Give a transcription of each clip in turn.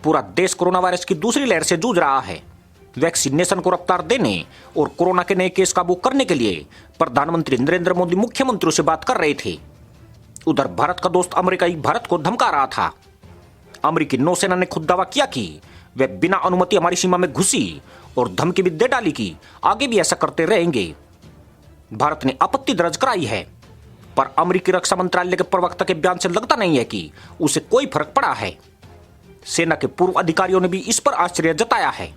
पूरा देश corona virus की दूसरी लहर से जूझ रहा है। वैक्सीनेशन को रफ्तार देने और कोरोना के नए केस काबू करने के लिए प्रधानमंत्री नरेंद्र मोदी मुख्यमंत्रियों से बात कर रहे थे। उधर भारत का दोस्त अमेरिका भारत को धमका रहा था। अमेरिकी नौसेना ने खुद दावा किया कि वे बिना अनुमति हमारी सीमा में घुसी और धमकी भी दे डाली कि आगे भी ऐसा करते रहेंगे। भारत ने आपत्ति दर्ज कराई है, पर अमेरिकी रक्षा मंत्रालय के प्रवक्ता के बयान से लगता नहीं है कि उसे कोई फर्क पड़ा है। सेना के पूर्व अधिकारियों ने भी इस पर आश्चर्य जताया है।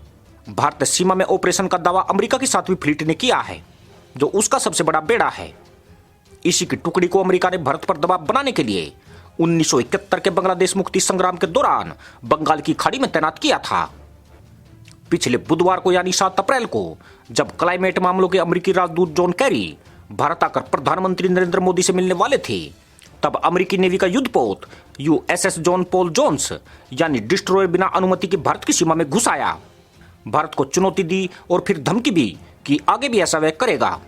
भारतीय सीमा में ऑपरेशन का दावा अमेरिका की 7वीं फ्लीट ने किया है, जो उसका सबसे बड़ा बेड़ा है। इसी की टुकड़ी को अमेरिका ने भारत पर दबाव बनाने के लिए 1971 के बांग्लादेश मुक्ति संग्राम के दौरान बंगाल की खाड़ी में तैनात किया था। पिछले बुधवार को यानी 7 अप्रैल को जब क्लाइमेट मामलों के अमेरिकी राजदूत जॉन कैरी भारत आकर प्रधानमंत्री नरेंद्र मोदी से मिलने वाले थे, तब अमेरिकी नेवी का युद्धपोत यूएसएस जॉन पॉल जोन्स यानी डिस्ट्रॉयर बिना अनुमति के भारत की सीमा में घुस आया। भारत को चुनौती दी और फिर धमकी भी कि आगे भी ऐसा वह करेगा।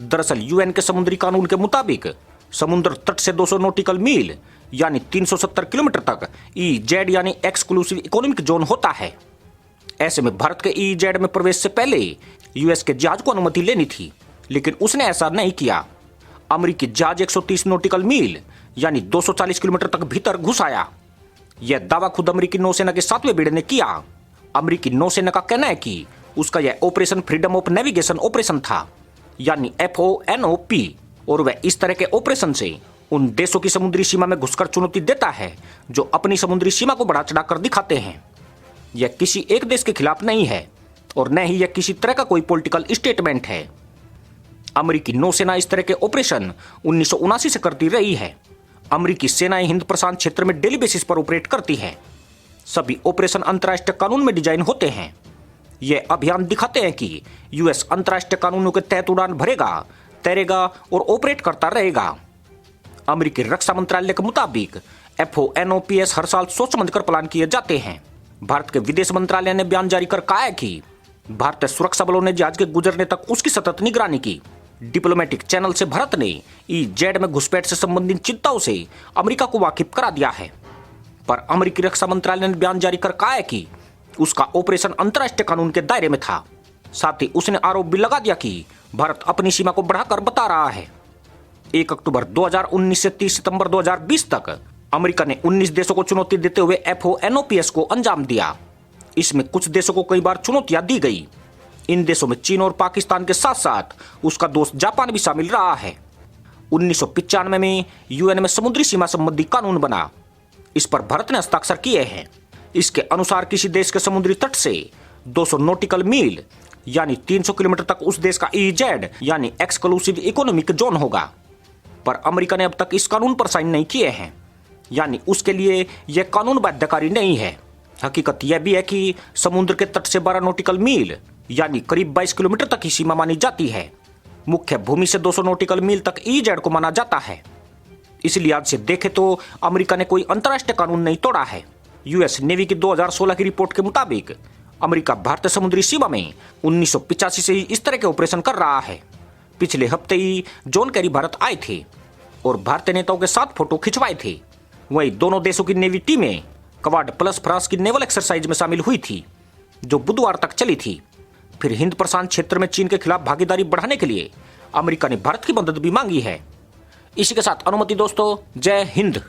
दरअसल यूएन के समुद्री कानून के मुताबिक समुद्र तट से 200 नॉटिकल मील यानी 370 किलोमीटर तक ईजेड यानी एक्सक्लूसिव इकोनॉमिक जोन होता है। ऐसे में भारत के ईजेड में प्रवेश से पहले यूएस के जहाज को अनुमति लेनी थी, लेकिन उसने ऐसा नहीं किया। अमेरिकी जहाज 130 नॉटिकल मील यानी 240 किलोमीटर तक भीतर घुस आया। यह दावा खुद अमेरिकी नौसेना के 7वें बेड़े ने किया। अमेरिकी नौसेना का कहना है कि उसका यह operation freedom of navigation operation था यानी FONOP, और वह इस तरह के ऑपरेशन से उन देशों की समुद्री सीमा में घुसकर चुनौती देता है जो अपनी समुद्री सीमा को बढ़ा चढ़ाकर दिखाते हैं। यह किसी एक देश के खिलाफ नहीं है और न ही यह किसी तरह का कोई पॉलिटिकल स्टेटमेंट है। अमेरिकी नौसेना इस तरह के ऑपरेशन 1979 से करती रही है। अमेरिकी सेनाएं हिंद प्रशांत क्षेत्र में डेली बेसिस पर ऑपरेट करती है। सभी ऑपरेशन अंतर्राष्ट्रीय कानून में डिजाइन होते हैं। ये अभियान दिखाते हैं कि यूएस अंतर्राष्ट्रीय कानूनों के तहत उड़ान भरेगा, तैरेगा और ऑपरेट करता रहेगा। अमेरिकी रक्षा मंत्रालय के मुताबिक FONOPS हर साल सोच समझकर प्लान किए जाते हैं। भारत के विदेश मंत्रालय ने बयान जारी कर कहा है कि भारतीय सुरक्षा बलों ने जहाज के गुजरने तक उसकी सतत निगरानी की। डिप्लोमेटिक चैनल से भारत ने ईजेड में घुसपैठ से संबंधित चिंताओं से अमेरिका को वाकिफ करा दिया है, पर अमेरिकी रक्षा मंत्रालय ने बयान जारी कर कहा है कि उसका ऑपरेशन अंतर्राष्ट्रीय कानून के दायरे में था। साथ ही उसने आरोप भी लगा दिया कि भारत अपनी सीमा को बढ़ाकर बता रहा है। 1 अक्टूबर 2019 से 30 सितंबर 2020 तक अमेरिका ने 19 देशों को चुनौती देते हुए FONOPS को अंजाम दिया। इसमें कुछ देशों को कई बार चुनौतियां दी गई। इन देशों में चीन और पाकिस्तान के साथ साथ उसका दोस्त जापान भी शामिल रहा है। 1995 में यूएन में समुद्री सीमा संबंधी कानून बना। इस पर भारत ने हस्ताक्षर किए हैं। इसके अनुसार किसी देश के समुद्री तट से 200 नॉटिकल मील यानी 300 किलोमीटर तक उस देश का ईजेड यानी एक्सक्लूसिव इकोनॉमिक जोन होगा। पर अमेरिका ने अब तक इस कानून पर साइन नहीं किए हैं, यानी उसके लिए यह कानून बाध्यकारी नहीं है। हकीकत यह भी है कि समुद्र के तट से 12 नॉटिकल मील यानी करीब 22 किलोमीटर तक ही सीमा मानी जाती है। मुख्य भूमि से 200 नॉटिकल मील तक ईजेड को माना जाता है। इसलिए आज से देखें तो अमेरिका ने कोई अंतर्राष्ट्रीय कानून नहीं तोड़ा है। यूएस नेवी की 2016 की रिपोर्ट के मुताबिक अमेरिका भारतीय समुद्री सीमा में 1985 से ही इस तरह के ऑपरेशन कर रहा है। पिछले हफ्ते ही जॉन कैरी भारत आए थे और भारतीय नेताओं के साथ फोटो खिंचवाए थे। वहीं दोनों देशों की नेवी टीमें क्वाड प्लस फ्रांस की नेवल एक्सरसाइज में शामिल हुई थी, जो बुधवार तक चली थी। फिर हिंद प्रशांत क्षेत्र में चीन के खिलाफ भागीदारी बढ़ाने के लिए अमेरिका ने भारत की मदद भी मांगी है। इसी के साथ अनुमति दोस्तों, जय हिंद।